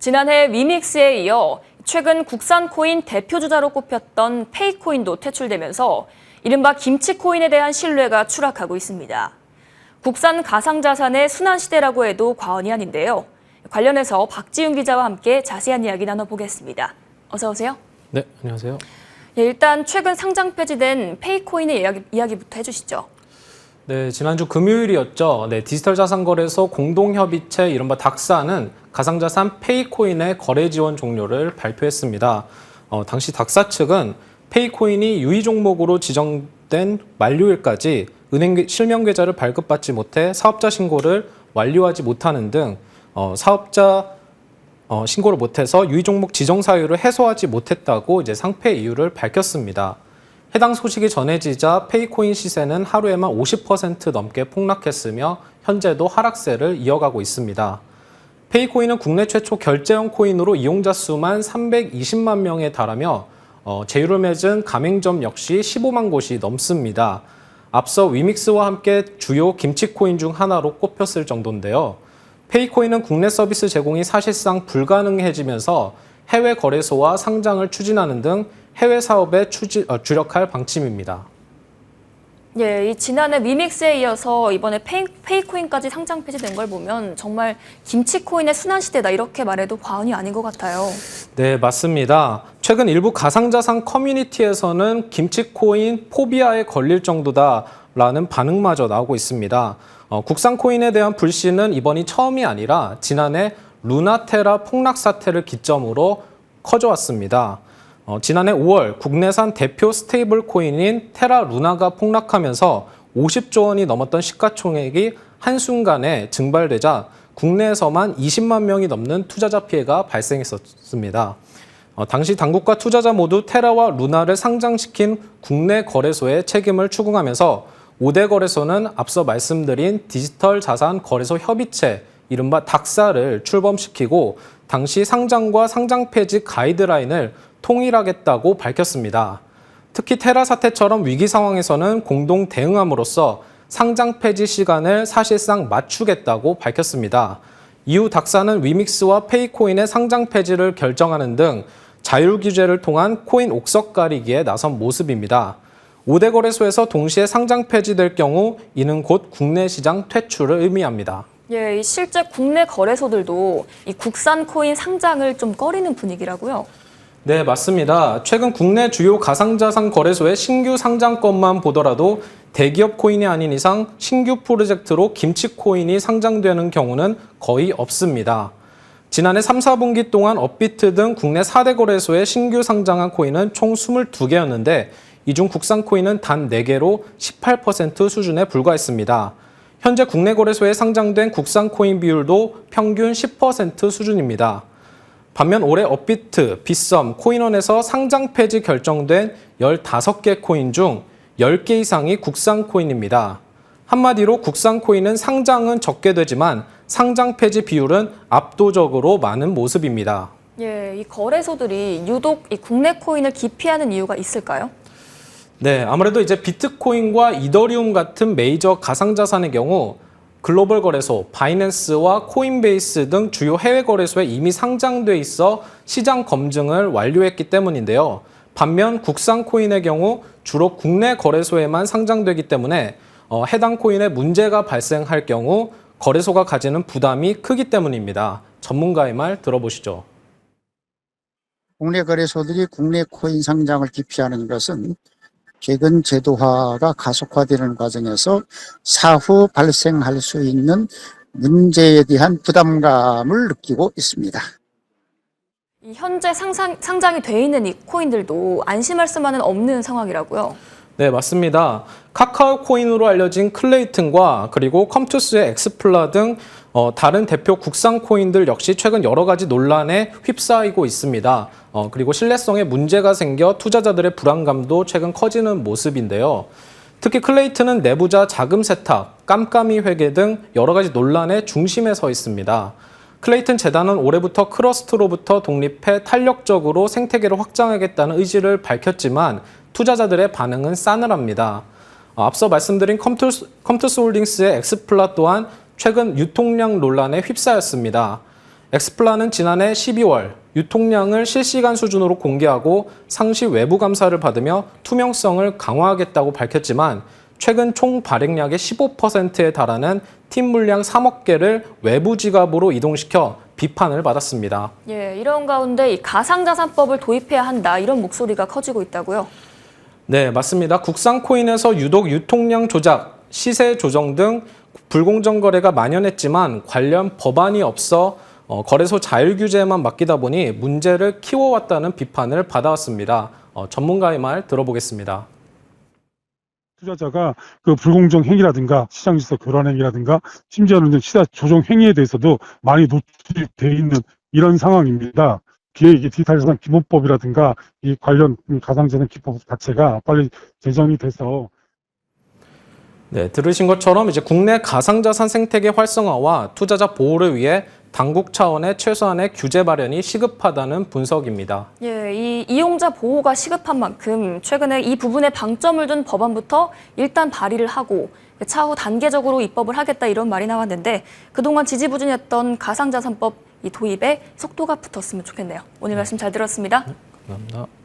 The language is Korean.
지난해 위믹스에 이어 최근 국산 코인 대표 주자로 꼽혔던 페이코인도 퇴출되면서 이른바 김치코인에 대한 신뢰가 추락하고 있습니다. 국산 가상자산의 순환시대라고 해도 과언이 아닌데요. 관련해서 박지윤 기자와 함께 자세한 이야기 나눠보겠습니다. 어서 오세요. 네, 안녕하세요. 일단 최근 상장 폐지된 페이코인의 이야기부터 해주시죠. 네, 지난주 금요일이었죠. 디지털 자산거래소 공동협의체 이른바 닥사는 가상자산 페이코인의 거래 지원 종료를 발표했습니다. 당시 닥사 측은 페이코인이 유의 종목으로 지정된 만료일까지 은행 실명 계좌를 발급받지 못해 사업자 신고를 완료하지 못하는 등 사업자 신고를 못해서 유의 종목 지정 사유를 해소하지 못했다고 상폐 이유를 밝혔습니다. 해당 소식이 전해지자 페이코인 시세는 하루에만 50% 넘게 폭락했으며 현재도 하락세를 이어가고 있습니다. 페이코인은 국내 최초 결제형 코인으로 이용자 수만 320만 명에 달하며 제휴를 맺은 가맹점 역시 15만 곳이 넘습니다. 앞서 위믹스와 함께 주요 김치코인 중 하나로 꼽혔을 정도인데요. 페이코인은 국내 서비스 제공이 사실상 불가능해지면서 해외 거래소와 상장을 추진하는 등 해외 사업에 주력할 방침입니다. 이 지난해 위믹스에 이어서 이번에 페이코인까지 상장 폐지된 걸 보면 정말 김치코인의 순환시대다 이렇게 말해도 과언이 아닌 것 같아요. 네, 맞습니다. 최근 일부 가상자산 커뮤니티에서는 김치코인 포비아에 걸릴 정도다라는 반응마저 나오고 있습니다. 국산 코인에 대한 불신은 이번이 처음이 아니라 지난해 루나테라 폭락 사태를 기점으로 커져왔습니다. 지난해 5월 국내산 대표 스테이블 코인인 테라 루나가 폭락하면서 50조 원이 넘었던 시가총액이 한순간에 증발되자 국내에서만 20만 명이 넘는 투자자 피해가 발생했었습니다. 당시 당국과 투자자 모두 테라와 루나를 상장시킨 국내 거래소의 책임을 추궁하면서 5대 거래소는 앞서 말씀드린 디지털 자산 거래소 협의체 이른바 닥사를 출범시키고 당시 상장과 상장 폐지 가이드라인을 통일하겠다고 밝혔습니다. 특히 테라 사태처럼 위기 상황에서는 공동 대응함으로써 상장 폐지 시간을 사실상 맞추겠다고 밝혔습니다. 이후 닥사는 위믹스와 페이코인의 상장 폐지를 결정하는 등 자율 규제를 통한 코인 옥석 가리기에 나선 모습입니다. 5대 거래소에서 동시에 상장 폐지될 경우 이는 곧 국내 시장 퇴출을 의미합니다. 실제 국내 거래소들도 이 국산 코인 상장을 좀 꺼리는 분위기라고요? 네, 맞습니다. 최근 국내 주요 가상자산 거래소의 신규 상장건만 보더라도 대기업 코인이 아닌 이상 신규 프로젝트로 김치코인이 상장되는 경우는 거의 없습니다. 지난해 3, 4분기 동안 업비트 등 국내 4대 거래소에 신규 상장한 코인은 총 22개였는데 이 중 국산 코인은 단 4개로 18% 수준에 불과했습니다. 현재 국내 거래소에 상장된 국산 코인 비율도 평균 10% 수준입니다. 반면 올해 업비트, 빗썸, 코인원에서 상장 폐지 결정된 15개 코인 중 10개 이상이 국산 코인입니다. 한마디로 국산 코인은 상장은 적게 되지만 상장 폐지 비율은 압도적으로 많은 모습입니다. 이 거래소들이 유독 이 국내 코인을 기피하는 이유가 있을까요? 네, 아무래도 비트코인과 이더리움 같은 메이저 가상자산의 경우 글로벌 거래소, 바이낸스와 코인베이스 등 주요 해외 거래소에 이미 상장돼 있어 시장 검증을 완료했기 때문인데요. 반면 국산 코인의 경우 주로 국내 거래소에만 상장되기 때문에 해당 코인에 문제가 발생할 경우 거래소가 가지는 부담이 크기 때문입니다. 전문가의 말 들어보시죠. 국내 거래소들이 국내 코인 상장을 기피하는 것은 최근 제도화가 가속화되는 과정에서 사후 발생할 수 있는 문제에 대한 부담감을 느끼고 있습니다. 현재 상장이 돼 있는 이 코인들도 안심할 수만은 없는 상황이라고요? 네, 맞습니다. 카카오 코인으로 알려진 클레이튼과 그리고 컴투스의 엑스플라 등 다른 대표 국산 코인들 역시 최근 여러 가지 논란에 휩싸이고 있습니다. 그리고 신뢰성에 문제가 생겨 투자자들의 불안감도 최근 커지는 모습인데요. 특히 클레이튼은 내부자 자금 세탁, 깜깜이 회계 등 여러 가지 논란의 중심에 서 있습니다. 클레이튼 재단은 올해부터 크러스트로부터 독립해 탄력적으로 생태계를 확장하겠다는 의지를 밝혔지만 투자자들의 반응은 싸늘합니다. 앞서 말씀드린 컴투스 홀딩스의 엑스플라 또한 최근 유통량 논란에 휩싸였습니다. 엑스플라는 지난해 12월 유통량을 실시간 수준으로 공개하고 상시 외부 감사를 받으며 투명성을 강화하겠다고 밝혔지만 최근 총 발행량의 15%에 달하는 팀 물량 3억 개를 외부 지갑으로 이동시켜 비판을 받았습니다. 예, 이런 가운데 이 가상자산법을 도입해야 한다 이런 목소리가 커지고 있다고요? 네, 맞습니다. 국산 코인에서 유독 유통량 조작, 시세 조정 등 불공정 거래가 만연했지만 관련 법안이 없어 거래소 자율 규제에만 맡기다 보니 문제를 키워왔다는 비판을 받아왔습니다. 전문가의 말 들어보겠습니다. 투자자가 그 불공정 행위라든가 시장 질서 교란 행위라든가 심지어는 시장 조정 행위에 대해서도 많이 노출돼 있는 이런 상황입니다. 뒤에 이게 디지털자산 기본법이라든가 이 관련 가상자산 기법 자체가 빨리 제정이 돼서 네, 들으신 것처럼 이제 국내 가상자산 생태계 활성화와 투자자 보호를 위해 당국 차원의 최소한의 규제 발현이 시급하다는 분석입니다. 예, 이 이용자 보호가 시급한 만큼 최근에 이 부분에 방점을 둔 법안부터 일단 발의를 하고 차후 단계적으로 입법을 하겠다 이런 말이 나왔는데 그동안 지지부진했던 가상자산법 이 도입에 속도가 붙었으면 좋겠네요. 오늘 말씀 잘 들었습니다. 감사합니다.